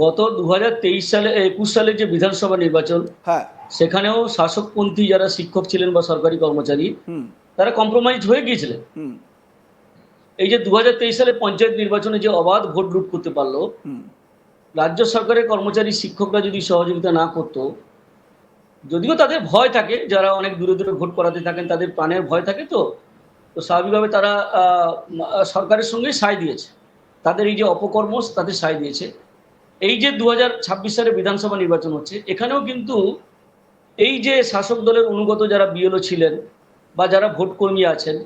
গত 2023 সালে 21 সালে যে বিধানসভা নির্বাচন, হ্যাঁ। সেখানেও শাসকপন্থী যারা শিক্ষক ছিলেন বা সরকারি কর্মচারী, হুম। তারা কম্প্রোমাইজ হয়ে গিয়েছিলেন। হুম। এই যে 2023 সালে পঞ্চায়েত নির্বাচনে যে অবাধ ভোট লুট করতে পারলো, হুম। রাজ্য সরকারের কর্মচারী শিক্ষকরা যদি সহযোগিতা না করতো, যদিও তাদের ভয় থাকে, যারা অনেক দূরে দূরে ভোট করাতে থাকেন তাদের প্রাণের ভয় থাকে, তো তো স্বাভাবিকভাবে তারা সরকারের সঙ্গে সায় দিয়েছে। তাদের এই যে অপকর্ম, তাদের সায় দিয়েছে। এই যে 2026 সালে বিধানসভা নির্বাচন হচ্ছে, এখানেও কিন্তু এই যে শাসক দলের অনুগত যারা বিএলও ছিলেন বা যারা ভোট কর্মী আছেন,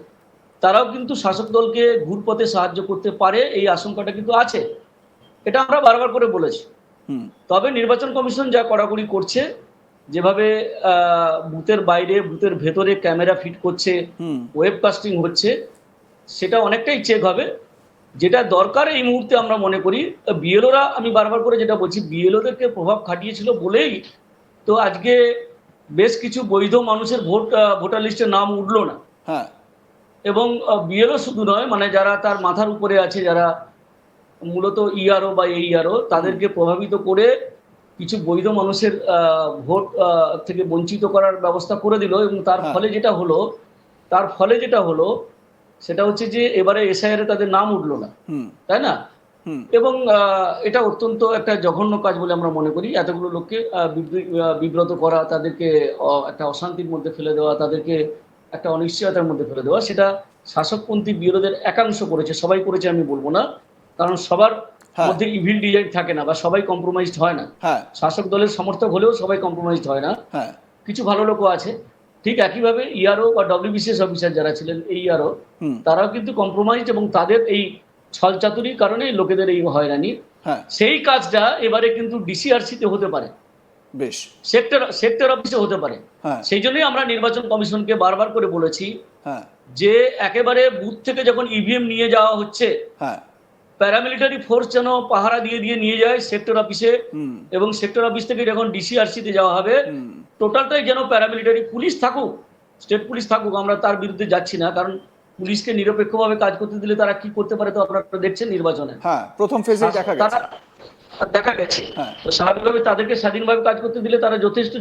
তারাও কিন্তু শাসক দলকে ঘুরপথে সাহায্য করতে পারে, এই আশঙ্কাটা কিন্তু আছে। এটা আমরা বারবার করে বলেছি। হুম। তবে নির্বাচন কমিশন যা কড়াকড়ি করছে, যেভাবে বুথের বাইরে বুথের ভেতরে ক্যামেরা ফিট করছে, হুম। ওয়েবকাস্টিং হচ্ছে, সেটা অনেকটাই চেক হবে। যেটা দরকার এই মুহূর্তে আমরা মনে করি, বিএলওরা, আমি বারবার করে যেটা বলছি, বিএলওদেরকে প্রভাব খাটিয়েছিল বলেই তো আজকে বেশ কিছু বৈধ মানুষের ভোটার লিস্টে নাম উঠলো না। হ্যাঁ। এবং বিএলও শুধু নয়, মানে যারা তার মাথার উপরে আছে, যারা মূলত ইআরও বা এইআরও, তাদেরকে প্রভাবিত করে কিছু বৈধ মানুষের ভোট থেকে বঞ্চিত করার ব্যবস্থা করে দিল। এবং তার হ্যাঁ। ফলে যেটা হলো সেটা হচ্ছে যে এবারে এসআইআর তাদের নাম উঠলো না, হুম। তাই না? হুম। এবং এটা অত্যন্ত একটা জঘন্য কাজ বলে আমরা মনে করি। এতগুলো লোককে বিব্রত করা, তাদেরকে একটা অশান্তির মধ্যে ফেলে দেওয়া, তাদেরকে একটা অনিশ্চয়তার মধ্যে ফেলে দেওয়া, সেটা শাসকপন্থী বিরোধীদের একাংশ করেছে, সবাই করেছে আমি বলবো না, কারণ সবার হ্যাঁ। মধ্যে ইভিল ডিজাইন থাকে না বা সবাই কম্প্রোমাইজড হয় না। হ্যাঁ। শাসক দলের সমর্থক হলেও সবাই কম্প্রোমাইজড হয় না, হ্যাঁ। কিছু ভালো লোকও আছে। ঠিক একইভাবে ইআরও বা ডব্লিউবিসিএস অফিসার যারা ছিলেন, এই ইআরও, হুম। তারাও কিন্তু কম্প্রোমাইজড, এবং তাদের এই ছলচাতুরির কারণে লোকেদের এই হয়রানি। হ্যাঁ। সেই কাজটা এবারে কিন্তু ডিসিআরসিতে হতে পারে, বেশ। সেক্টর অফিসে হতে পারে। হ্যাঁ। সেই জন্যই আমরা নির্বাচন কমিশনকে বারবার করে বলেছি হ্যাঁ। যে একেবারে বুথ থেকে যখন ইভিএম নিয়ে যাওয়া হচ্ছে, হ্যাঁ। প্যারামিলিটারি ফোর্স যেন পাহারা দিয়ে দিয়ে নিয়ে যায় সেক্টর অফিসে, হুম। এবং সেক্টর অফিস থেকে যখন ডিসিআরসিতে যাওয়া হবে, হুম। টোটালটাই যেন প্যারামিলিটারি, পুলিশ থাকুক, স্টেট পুলিশ থাকুক, আমরা তার বিরুদ্ধে যাচ্ছি না, কারণ পুলিশকে নিরপেক্ষভাবে কাজ করতে দিলে তারা কি করতে পারে তো আপনারা দেখছেন নির্বাচনে। হ্যাঁ, প্রথম ফেজেই দেখা গেছে। দেখা গেছে। হ্যাঁ। তো স্বাভাবিকভাবে তাদেরকে স্বাধীনভাবে কাজ করতে দিলে তারা যথেষ্ট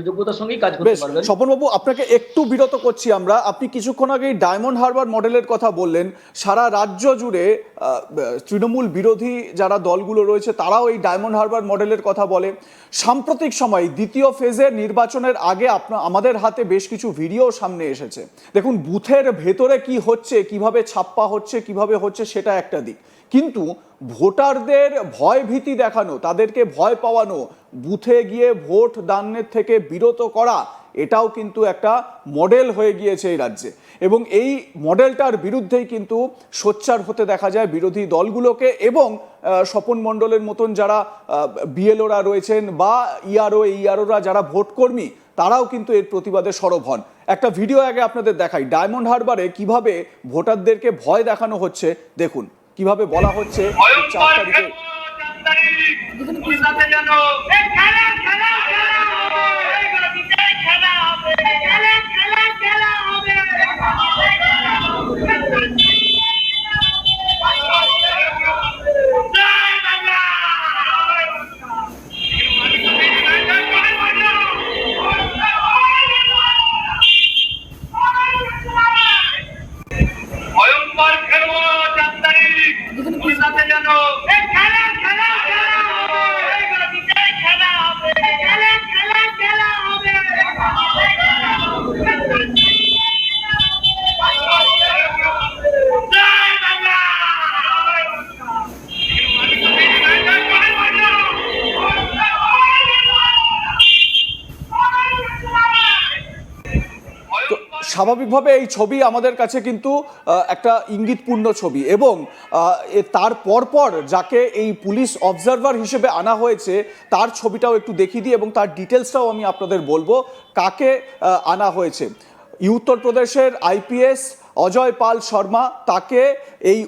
যোগ্যতার সঙ্গেই কাজ করতে বেশ, পারবেন। স্বপনবাবু, আপনাকে একটু বিরত করছি আমরা। আপনি কিছুক্ষণ আগেই ডায়মন্ড হারবার মডেলের কথা বললেন। সারা রাজ্য জুড়ে তৃণমূল বিরোধী যারা দলগুলো রয়েছে তারাও এই ডায়মন্ড হারবার মডেলের কথা বলে। সাম্প্রতিক সময় দ্বিতীয় ফেজের নির্বাচনের আগে আমাদের হাতে বেশ কিছু ভিডিও সামনে এসেছে। দেখুন, বুথের ভেতরে কি হচ্ছে, কিভাবে ছাপ্পা হচ্ছে, কিভাবে হচ্ছে, সেটা একটা দিক, কিন্তু ভোটারদের ভয় ভীতি দেখানো, তাদেরকে ভয় পাওয়ানো, বুথে গিয়ে ভোট দানের থেকে বিরত করা, এটাও কিন্তু একটা মডেল হয়ে গিয়েছে এই রাজ্যে। এবং এই মডেলটার বিরুদ্ধেই কিন্তু সোচ্চার হতে দেখা যায় বিরোধী দলগুলোকে, এবং স্বপন মণ্ডলের মতন যারা বিএলওরা রয়েছেন বা ইআরওরা যারা ভোটকর্মী, তারাও কিন্তু এর প্রতিবাদে সরব হন। একটা ভিডিও আগে আপনাদের দেখাই, ডায়মন্ড হারবারে কিভাবে ভোটারদেরকে ভয় দেখানো হচ্ছে। দেখুন কিভাবে বলা হচ্ছে 4 তারিখে স্বাভাবিকভাবে এই ছবি আমাদের কাছে কিন্তু একটা ইঙ্গিতপূর্ণ ছবি, এবং তার পরপর যাকে এই পুলিশ অবজারভার হিসেবে আনা হয়েছে তার ছবিটাও একটু দেখিয়ে দিই, এবং তার ডিটেলসটাও আমি আপনাদের বলবো কাকে আনা হয়েছে। উত্তরপ্রদেশের আইপিএস অজয় পাল শর্মা, তাকে এই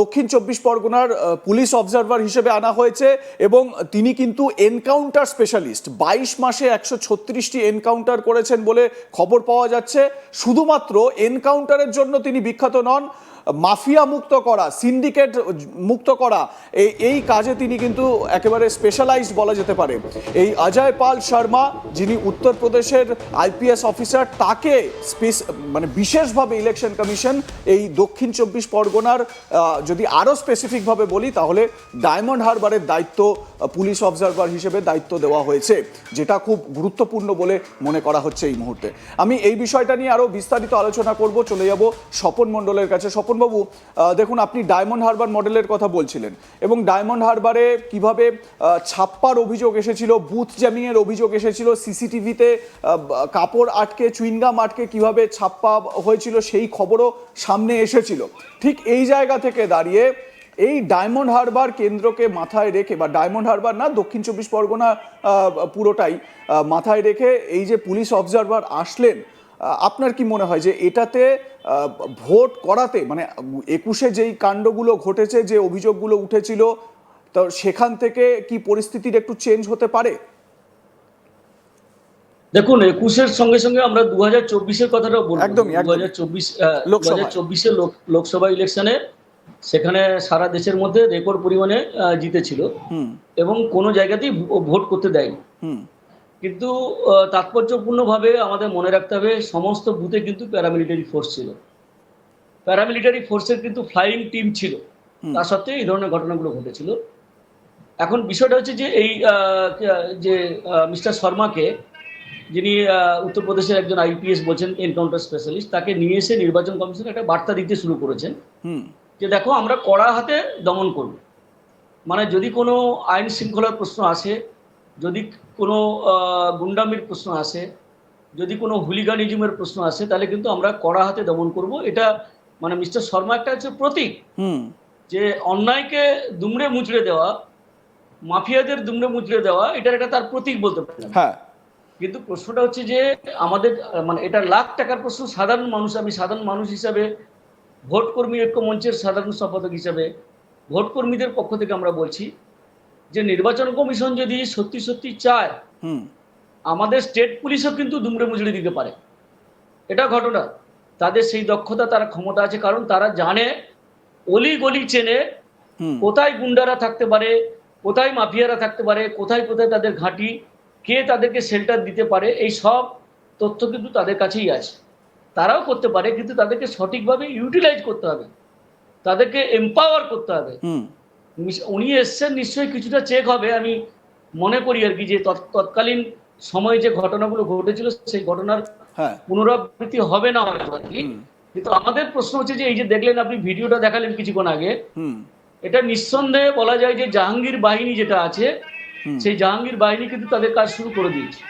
দক্ষিণ 24 পরগনার পুলিশ অবজারভার হিসেবে আনা হয়েছে, এবং তিনি কিন্তু এনকাউন্টার স্পেশালিস্ট। 22 মাসে 136টি এনকাউন্টার করেছেন বলে খবর পাওয়া যাচ্ছে। শুধুমাত্র এনকাউন্টারের জন্য তিনি বিখ্যাত নন, মাফিয়া মুক্ত করা, সিন্ডিকেট মুক্ত করা, এই কাজে তিনি কিন্তু একেবারে স্পেশালাইজড বলা যেতে পারে। এই অজয় পাল শর্মা, যিনি উত্তরপ্রদেশের আইপিএস অফিসার, তাকে মানে বিশেষভাবে ইলেকশন কমিশন এই দক্ষিণ 24 পরগনার, যদি আরও স্পেসিফিকভাবে বলি তাহলে ডায়মন্ড হারবারের দায়িত্ব পুলিশ অবজারভার হিসেবে দায়িত্ব দেওয়া হয়েছে, যেটা খুব গুরুত্বপূর্ণ বলে মনে করা হচ্ছে এই মুহূর্তে। আমি এই বিষয়টা নিয়ে আরও বিস্তারিত আলোচনা করব, চলে যাব স্বপন মণ্ডলের কাছে। স্বপনবাবু, দেখুন, আপনি ডায়মন্ড হারবার মডেলের কথা বলছিলেন এবং ডায়মন্ড হারবারে কিভাবে ছাপ্পার অভিযোগ এসেছিল, বুথ জ্যামিংয়ের অভিযোগ এসেছিল, সিসিটিভিতে কাপড় আটকে, চুইংগাম আটকে কিভাবে ছাপ্পা হয়েছিল সেই খবরও সামনে এসেছিল। ঠিক এই জায়গা থেকে দাঁড়িয়ে এই ডায়মন্ড হারবার কেন্দ্রকে মাথায় রেখে, বা ডায়মন্ড হারবার না, দক্ষিণ 24 পরগনা পুরোটাই মাথায় রেখে এই যে পুলিশ অবজারভার আসলেন, আপনার কি মনে হয় যে এটাতে ভোট করাতে, মানে 21-এ যেই কাণ্ডগুলো ঘটেছে, যে অভিযোগগুলো উঠেছিল, তো সেখান থেকে কি পরিস্থিতির একটু চেঞ্জ হতে পারে? দেখুন, 21-এর সঙ্গে সঙ্গে আমরা 2024-এর কথাটাও বলবো। একদমই 2024-এর লোকসভা ইলেকশনে সেখানে সারা দেশের মধ্যে রেকর্ড পরিমাণে জিতেছিল এবং কোনো জায়গাতেই ভোট করতে দেয়নি। কিন্তু তাৎপর্যপূর্ণভাবে আমাদের মনে রাখতে হবে, সমস্ত বুথে কিন্তু প্যারামিলিটারি ফোর্স ছিল, প্যারামিলিটারি ফোর্সের কিন্তু ফ্লাইং টিম ছিল, তা সত্ত্বেও এই ধরনের ঘটনাগুলো ঘটেছিল। এখন বিষয়টা হচ্ছে যে এই যে মিস্টার শর্মাকে, যিনি উত্তরপ্রদেশের একজন আইপিএস বলছেন, এনকাউন্টার স্পেশালিস্ট, তাকে নিয়ে এসে নির্বাচন কমিশন একটা বার্তা দিতে শুরু করেছেন যে দেখো, আমরা কড়া হাতে দমন করব। মানে যদি কোনো আইন শৃঙ্খলার প্রশ্ন আসে, যদি কোনো গুন্ডামির প্রশ্ন আসে, যদি কোনো হুলিগানিজমের প্রশ্ন আসে, তাহলে কিন্তু আমরা কড়া হাতে দমন করব। এটা মানে মিস্টার শর্মা একটা হচ্ছে প্রতীক, যে অন্যায়কে দুমড়ে মুচড়ে দেওয়া, মাফিয়াদের দুমড়ে মুচড়ে দেওয়া, এটার একটা তার প্রতীক বলতে পারেন। কিন্তু প্রশ্নটা হচ্ছে যে আমাদের মানে এটা লাখ টাকার প্রশ্ন। সাধারণ মানুষ, আমি সাধারণ মানুষ হিসাবে, ভোট কর্মী ঐক্য মঞ্চের সাধারণ সম্পাদক হিসাবে ভোট কর্মীদের পক্ষ থেকে আমরা বলছি যে নির্বাচন কমিশন যদি সত্যি সত্যি চায়, আমাদের স্টেট পুলিশও কিন্তু দুমড়ে মুচড়ে দিতে পারে। এটা ঘটনা, তাদের সেই দক্ষতা, তার ক্ষমতা আছে, কারণ তারা জানে অলি গলি চেনে কোথায় গুন্ডারা থাকতে পারে, কোথায় মাফিয়ারা থাকতে পারে, কোথায় কোথায় তাদের ঘাঁটি, কে তাদেরকে শেল্টার দিতে পারে, এই সব তথ্য কিন্তু তাদের কাছেই আছে। তারাও করতে পারে, কিন্তু তাদেরকে সঠিকভাবে ইউটিলাইজ করতে হবে, তাদেরকে এম্পাওয়ার করতে হবে। উনি এসছেন, নিশ্চয়ই কিছুটা চেক হবে, আমি মনে করি আর কি, যে তৎকালীন সময়ে যে ঘটনাগুলো ঘটেছিল সেই ঘটনার পুনরাবৃত্তি হবে না আর কি। কিন্তু আমাদের প্রশ্ন হচ্ছে যে এই যে দেখলেন আপনি ভিডিওটা দেখালেন কিছুক্ষণ আগে, এটা নিঃসন্দেহে বলা যায় যে জাহাঙ্গীর বাহিনী যেটা আছে, সেই জাহাঙ্গীর বাহিনী কিন্তু তাদের কাজ শুরু করে দিয়েছে।